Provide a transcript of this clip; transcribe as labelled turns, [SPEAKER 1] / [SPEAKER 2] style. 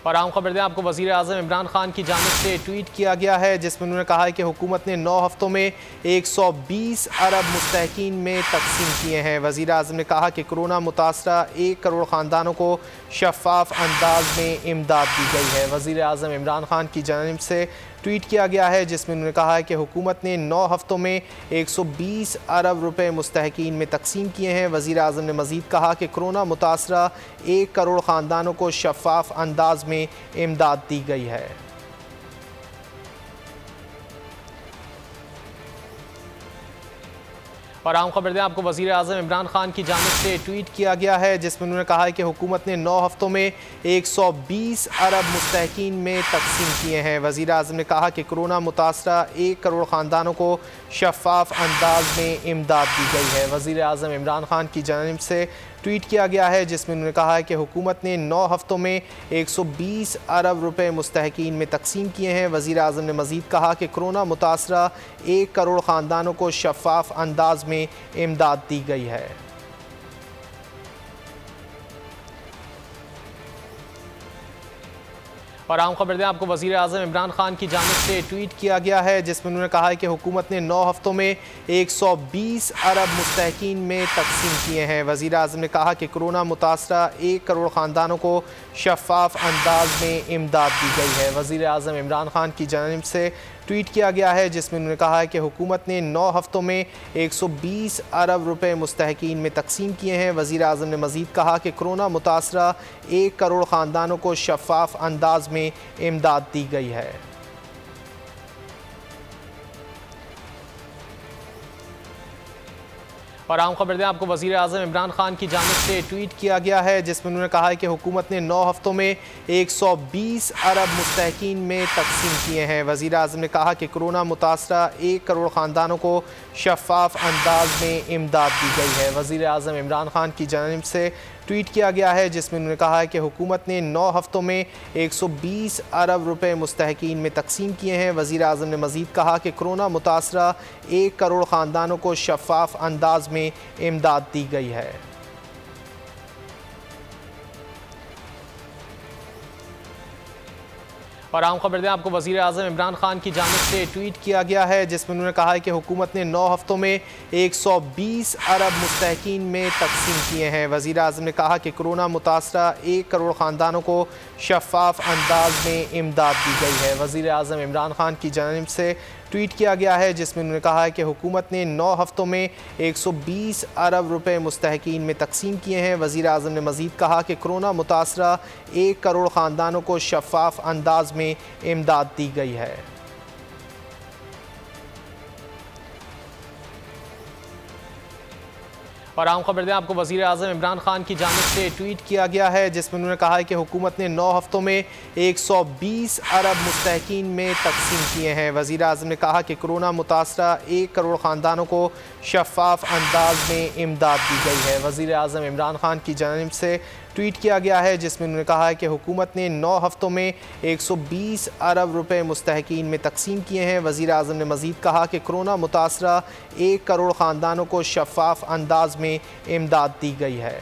[SPEAKER 1] और आम खबर दें आपको, वज़ीर आज़म इमरान खान की जानिब से ट्वीट किया गया है जिसमें उन्होंने कहा है कि हुकूमत ने 9 हफ्तों में 120 अरब मुस्तहकीन में तकसीम किए हैं। वज़ीर आज़म ने कहा कि कोरोना मुतासरा 1 करोड़ ख़ानदानों को शफ़ाफ अंदाज में इमदाद दी गई है। वज़ीर आज़म इमरान खान की जानिब से ट्वीट किया गया है जिसमें उन्होंने कहा है कि हुकूमत ने 9 हफ्तों में 120 अरब रुपए मुस्तहकीन में तकसीम किए हैं। वज़ीर आज़म ने मज़ीद कहा कि कोरोना मुतासरा 1 करोड़ ख़ानदानों को शफ़ाफ अंदाज में इमदाद दी गई है। और आम खबर दें आपको, वज़ीर आज़म इमरान खान की जानिब से ट्वीट किया गया है जिसमें उन्होंने कहा है कि हुकूमत ने 9 हफ्तों में 120 अरब मुस्तहकीन में तकसीम किए हैं। वज़ीर आज़म ने कहा कि कोरोना मुतासरा 1 करोड़ ख़ानदानों को शफ़ाफ अंदाज में इमदाद दी गई है। वज़ीर आज़म इमरान खान की जानिब से ट्वीट किया गया है जिसमें उन्होंने कहा है कि हुकूमत ने 9 हफ्तों में 120 अरब रुपए मुस्तहकीन में तकसीम किए हैं। वज़ीर आज़म ने मज़ीद कहा कि कोरोना मुतासरा 1 करोड़ ख़ानदानों को शफ़ाफ अंदाज में इमदाद दी गई है। और आम खबर दें आपको, वज़ीर आज़म इमरान खान की जानिब से ट्वीट किया गया है जिसमें उन्होंने कहा है कि हुकूमत ने 9 हफ्तों में 120 अरब मुस्तहकीन में तकसीम किए हैं। वज़ीर आज़म ने कहा कि कोरोना मुतासरा 1 करोड़ ख़ानदानों को शफ़ाफ अंदाज में इमदाद दी गई है। वज़ीर आज़म इमरान खान की जानिब से ट्वीट किया गया है जिसमें उन्होंने कहा है कि हुकूमत ने 9 हफ्तों में 120 अरब रुपए मुस्तहकीन में तकसीम किए हैं। वज़ीर आज़म ने मज़ीद कहा कि कोरोना मुतासरा 1 करोड़ ख़ानदानों को शफ़ाफ अंदाज में इमदाद दी गई है। और आम खबर दें आपको, वज़ीर आज़म इमरान खान की जानिब से ट्वीट किया गया है जिसमें उन्होंने कहा है कि हुकूमत ने 9 हफ्तों में 120 अरब मुस्तहकीन में तकसीम किए हैं। वज़ीर आज़म ने कहा कि कोरोना मुतासरा 1 करोड़ ख़ानदानों को शफ़ाफ अंदाज में इमदाद दी गई है। वज़ीर आज़म इमरान खान की जानिब से ट्वीट किया गया है जिसमें उन्होंने कहा है कि हुकूमत ने 9 हफ्तों में 120 अरब रुपए मुस्तहकीन में तकसीम किए हैं। वज़ीर आज़म ने मज़ीद कहा कि कोरोना मुतासरा 1 करोड़ ख़ानदानों को शफ़ाफ अंदाज में इमदाद दी गई है। और आम खबर दें आपको, वज़ीर आज़म इमरान खान की जानिब से ट्वीट किया गया है जिसमें उन्होंने कहा है कि हुकूमत ने 9 हफ्तों में 120 अरब मुस्तहकीन में तकसीम किए हैं। वज़ीर आज़म ने कहा कि कोरोना मुतासरा 1 करोड़ ख़ानदानों को शफ़ाफ अंदाज में इमदाद दी गई है। वज़ीर आज़म इमरान खान की जानिब से ट्वीट किया गया है जिसमें उन्होंने कहा है कि हुकूमत ने 9 हफ्तों में 120 अरब रुपए मुस्तहकीन में तकसीम किए हैं। वज़ीर आज़म ने मज़ीद कहा कि कोरोना मुतासरा 1 करोड़ ख़ानदानों को शफ़ाफ अंदाज में इमदाद दी गई है। और आम खबर दें आपको, वज़ीर आज़म इमरान खान की जानिब से ट्वीट किया गया है जिसमें उन्होंने कहा है कि हुकूमत ने 9 हफ्तों में 120 अरब मुस्तहकीन में तकसीम किए हैं। वज़ीर आज़म ने कहा कि कोरोना मुतासरा 1 करोड़ ख़ानदानों को शफ़ाफ अंदाज में इमदाद दी गई है। वज़ीर आज़म इमरान खान की जानिब से ट्वीट किया गया है जिसमें उन्होंने कहा है कि हुकूमत ने 9 हफ्तों में 120 अरब रुपए मुस्तहकीन में तकसीम किए हैं। वज़ीर आज़म ने मज़ीद कहा कि कोरोना मुतासरा 1 करोड़ ख़ानदानों को शफ़ाफ अंदाज में इमदाद दी गई है।